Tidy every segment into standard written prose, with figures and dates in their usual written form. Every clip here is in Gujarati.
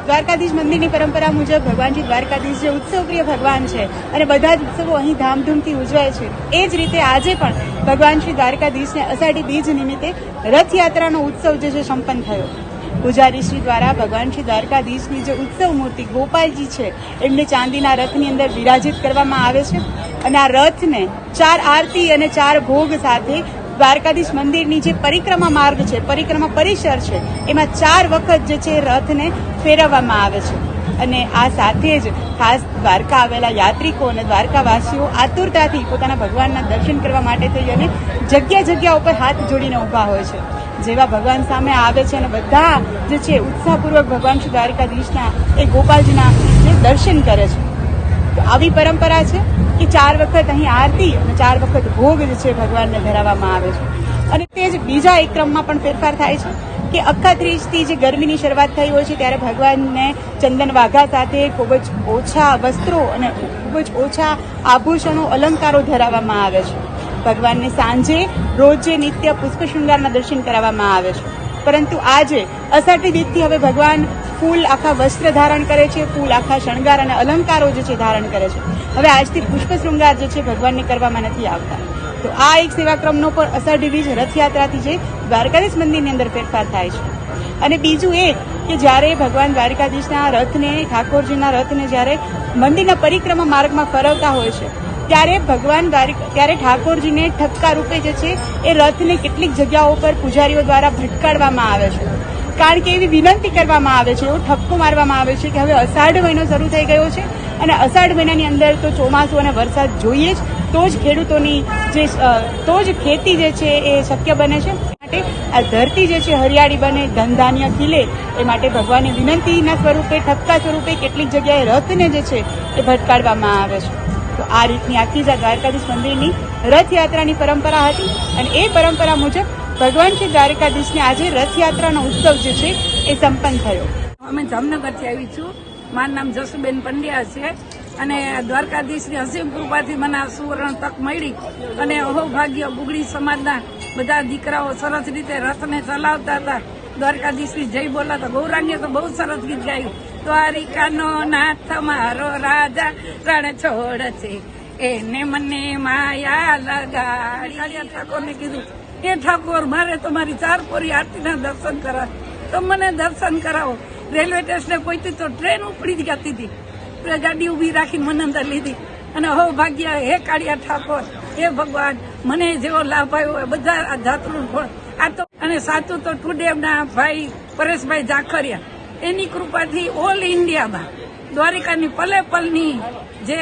દ્વારકાધીશ મંદિરની પરંપરા મુજબ ભગવાનજી દ્વારકાધીશ જે ઉત્સવપ્રિય ભગવાન છે અને બધા જ ઉત્સવો અહીં ધામધૂમથી ઉજવાય છે. એ જ રીતે આજે પણ ભગવાન શ્રી દ્વારકાધીશને અષાઢી બીજ નિમિત્તે રથયાત્રાનો ઉત્સવ જે છે સંપન્ન થયો. પૂજારીશ્રી દ્વારા ભગવાન શ્રી દ્વારકાધીશની જે ઉત્સવ મૂર્તિ ગોપાલજી છે એમને ચાંદીના રથની અંદર વિરાજિત કરવામાં આવે છે અને આ રથને 4 આરતી અને 4 ભોગ સાથે દ્વારકાધીશ મંદિરની જે પરિક્રમા માર્ગ છે, પરિક્રમા પરિસર છે, એમાં 4 વખત જે છે રથને ફેરવવામાં આવે છે. અને આ સાથે જ ખાસ દ્વારકા આવેલા યાત્રિકો અને દ્વારકાવાસીઓ આતુરતાથી પોતાના ભગવાનના દર્શન કરવા માટે થઈ અને જગ્યા ઉપર હાથ જોડીને ઊભા હોય છે. જેવા ભગવાન સામે આવે છે અને બધા જે છે ઉત્સાહપૂર્વક ભગવાન શ્રી દ્વારકાધીશના એ ગોપાલજીના દર્શન કરે છે. તો આવી પરંપરા છે કે 4 વખત અહીં આરતી અને 4 વખત ભોગ જે છે ભગવાનને ધરાવવામાં આવે છે. અને તે જ બીજા એક ક્રમમાં પણ ફેરફાર થાય છે કે અખા ત્રીજથી જે ગરમીની શરૂઆત થઈ હોય છે ત્યારે ભગવાનને ચંદન વાઘા સાથે ખૂબ જ ઓછા વસ્ત્રો અને ખૂબ જ ઓછા આભૂષણો અલંકારો ધરાવવામાં આવે છે. ભગવાનને સાંજે રોજ જે નિત્ય પુષ્પ શૃંગારના દર્શન કરાવવામાં આવે છે. પરંતુ આજે અષાઢી બીજથી હવે ભગવાન ફૂલ આખા વસ્ત્ર ધારણ કરે છે, ફૂલ આખા શણગાર અને અલંકારો જે છે ધારણ કરે છે. હવે આજથી પુષ્પ શૃંગાર જે છે ભગવાનને કરવામાં નથી આવતા. તો આ એક સેવાક્રમનો પણ અષાઢી બીજ રથયાત્રાથી જે દ્વારકાધીશ મંદિરની અંદર ફેરફાર થાય છે. અને બીજું એ કે જ્યારે ભગવાન દ્વારકાધીશના રથને, ઠાકોરજીના રથને જ્યારે મંદિરના પરિક્રમા માર્ગમાં ફરવતા હોય છે ત્યારે ઠાકોરજીને ઠપકા રૂપે જે છે એ રથને કેટલીક જગ્યાઓ પર પૂજારીઓ દ્વારા ભટકાડવામાં આવે છે. કારણ કે એવી વિનંતી કરવામાં આવે છે, એવો ઠપકો મારવામાં આવે છે કે હવે અષાઢ મહિનો શરૂ થઈ ગયો છે અને અષાઢ મહિનાની અંદર તો ચોમાસું અને વરસાદ જોઈએ જ, તો જ ખેડૂતોની તો જ ખેતી જે છે એ શક્ય બને છે. માટે આ ધરતી જે છે હરિયાળી બને, ધન ધાન્ય ખીલે, એ માટે ભગવાનની વિનંતીના સ્વરૂપે, ઠપકા સ્વરૂપે કેટલીક જગ્યાએ રથને જે છે એ ભટકાડવામાં આવે છે. તો આ રીતની આખી જ દ્વારકાધીશ મંદિરની રથયાત્રાની પરંપરા હતી અને એ પરંપરા મુજબ ભગવાન શ્રી દ્વારકાધીશને આજે રથયાત્રાનો ઉત્સવ જે છે એ સંપન્ન થયો. અમે જામનગરથી આવી છું. મારું નામ જસુબેન પંડ્યા છે અને દ્વારકાધીશની અસીમ કૃપાથી મને આ સુવર્ણ તક મળી અને અહોભાગ્ય બુગડી સમાજના બધા દીકરાઓ સરસ રીતે રથને ચલાવતા હતા. દ્વારકાધીશની જય બોલાતા. ગૌરાંગે તો બહુ સરસ ગીત ગાયું. દ્વારિકાનો નાથ મારો રાજા રણ છોડ છે, એને મને માયા લગાડી. ઠાકોરને કીધું, એ ઠાકોર મારે તમારી 4 પોરી આરતીના દર્શન કરાવ, તો મને દર્શન કરાવો. રેલવે સ્ટેશને પહોંચી તો ટ્રેન ઉપડી જ જતી હતી. ગાડી ઉભી રાખીને મને અંદર લીધી અને હો ભાગ્ય, હે કાળિયા ઠાકોર, હે ભગવાન, મને જેવો લાભ આવ્યો એ બધા આ જાતરું ફળ. આ તો અને સાચું તો ટુડેના ભાઈ પરેશભાઈ જાખરિયા, એની કૃપાથી ઓલ ઇન્ડિયામાં દ્વારિકાની પલે પલની જે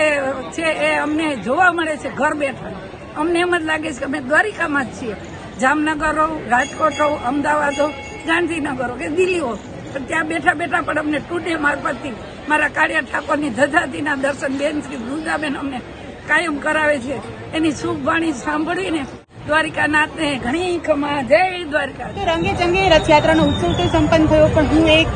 છે એ અમને જોવા મળે છે ઘર બેઠા. અમને એમ જ લાગે છે કે અમે દ્વારિકામાં જ છીએ. જામનગર હો, રાજકોટ હો, અમદાવાદ હો, ગાંધીનગર હો કે દિલ્હી હો, પણ ત્યાં બેઠા બેઠા પણ અમને ટુડે મારફતથી મારા કાળિયા ઠાકોરની ધજાતીના દર્શન બેન શ્રી વૃંદાબેન અમને કાયમ કરાવે છે. એની શુભ વાણી સાંભળીને દ્વારિકાનાથને ઘણી ખમા. જય દ્વારકા. રંગે ચંગે રથયાત્રાનો ઉત્સવ તો સંપન્ન થયો, પણ હું એક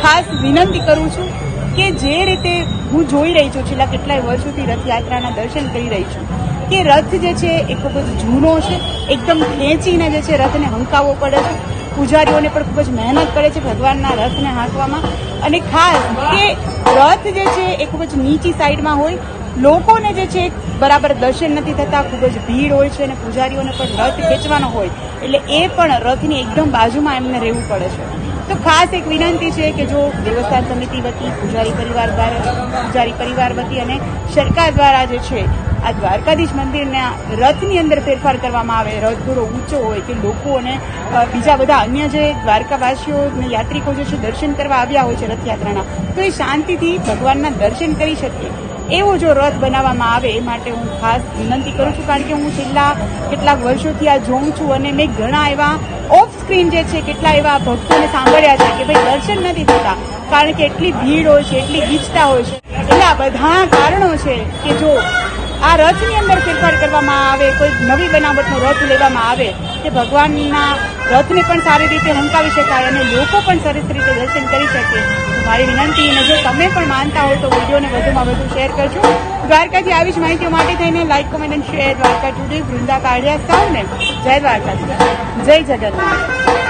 ખાસ વિનંતી કરું છું કે જે રીતે હું જોઈ રહી છું, છેલ્લા કેટલાય વર્ષોથી રથયાત્રાના દર્શન કરી રહી છું કે રથ જે છે એ ખૂબ જ જૂનો છે, એકદમ ખેંચીને જે છે રથને હંકાવવો પડે છે. પૂજારીઓને પણ ખૂબ જ મહેનત પડે છે ભગવાનના રથને હાંકવામાં. અને ખાસ કે રથ જે છે એ ખૂબ જ નીચી સાઈડમાં હોય, લોકોને જે છે બરાબર દર્શન નથી થતા, ખૂબ જ ભીડ હોય છે અને પૂજારીઓને પણ રથ ખેંચવાનો હોય એટલે એ પણ રથની એકદમ બાજુમાં એમને રહેવું પડે છે. તો ખાસ એક વિનંતી છે કે જો દેવસ્થાન સમિતિ વતી, પૂજારી પરિવાર વતી અને સરકાર દ્વારા જે છે આ દ્વારકાધીશ મંદિરના રથની અંદર ફેરફાર કરવામાં આવે, રથ થોડો ઊંચો હોય કે લોકો અને બીજા બધા અન્ય જે દ્વારકાવાસીઓ અને યાત્રિકો જે છે દર્શન કરવા આવ્યા હોય છે રથયાત્રાના, તો એ શાંતિથી ભગવાનના દર્શન કરી શકે એવો જો રથ બનાવવામાં આવે એ માટે હું ખાસ વિનંતી કરું છું. કારણ કે હું છેલ્લા કેટલાક વર્ષોથી આ જોઉં છું અને મેં ઘણા એવા ઓફ સ્ક્રીન જે છે કેટલા એવા ભક્તોને સાંભળ્યા છે કે ભાઈ દર્શન નથી થતા કારણ કે એટલી ભીડ હોય છે, એટલી ગીચતા હોય છે. એટલે આ બધા કારણો છે કે જો આ રથની અંદર ફેરફાર કરવામાં આવે, કોઈ નવી બનાવટનો રથ લેવામાં આવે કે ભગવાનના રથને પણ સારી રીતે હંકાવી શકાય અને લોકો પણ સરસ રીતે દર્શન કરી શકે. તો મારી વિનંતી, અને જો તમે પણ માનતા હો તો વિડીયોને વધુમાં વધુ શેર કરજો. દ્વારકાથી આવી જ માહિતીઓ માટે થઈને લાઈક, કોમેન્ટ અને શેર. દ્વારકા ટુડે, વૃંદા કાઢ્યા સૌને જય દ્વારકા, જય જગન્નાથ.